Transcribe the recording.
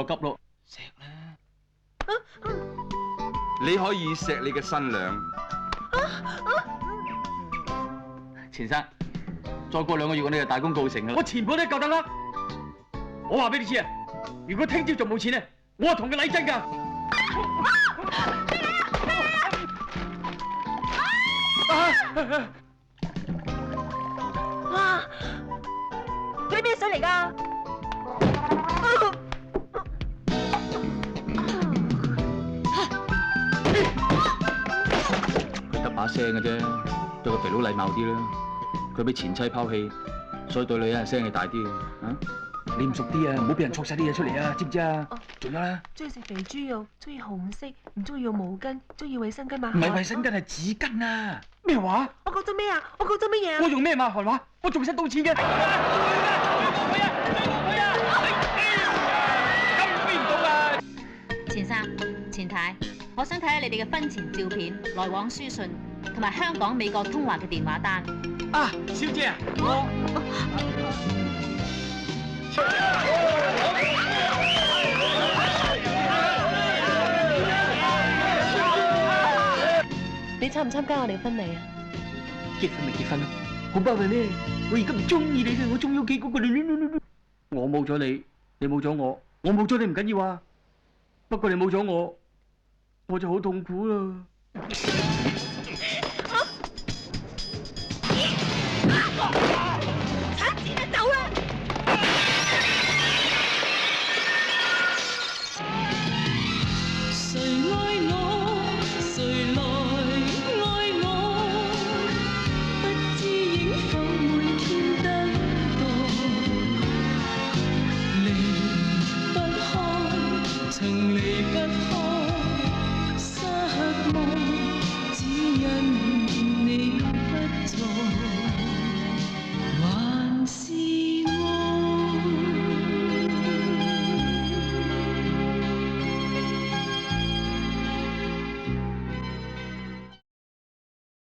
個急咯，錫啦！你可以錫你嘅新娘。錢生，再過2個月我哋就大功告成噶啦！我錢本都夠得啦！我話俾你知啊，如果聽朝仲冇錢咧，我係同佢禮真噶！哇！嗰啲咩水嚟㗎？佢得把聲嘅啫，對個肥佬禮貌啲啦。佢俾前妻拋棄，所以對女人聲氣大啲嘅。啊，你唔熟啲啊，唔好俾人戳晒啲嘢出嚟啊，知唔知啊？仲有啦，中意食肥豬肉，中意紅色，唔中意用毛巾，中意衛生巾抹。唔係衛生巾係紙巾啊！咩話？我講咗咩啊？我講咗乜嘢啊？我用咩抹汗話？我仲使賭錢嘅。追佢啊！咁飛唔到啊！錢生、錢太，我想睇下你哋嘅婚前照片、來往書信同埋香港、美國通話嘅電話單。啊，小姐啊，你參唔參加我哋婚禮啊？結婚咪結婚咯，好巴閉咩？我而家唔中意你嘅，我中意屋企嗰個你。我冇咗你，你冇咗我，我冇咗你唔緊要啊。不過你冇咗我，我就好痛苦啦。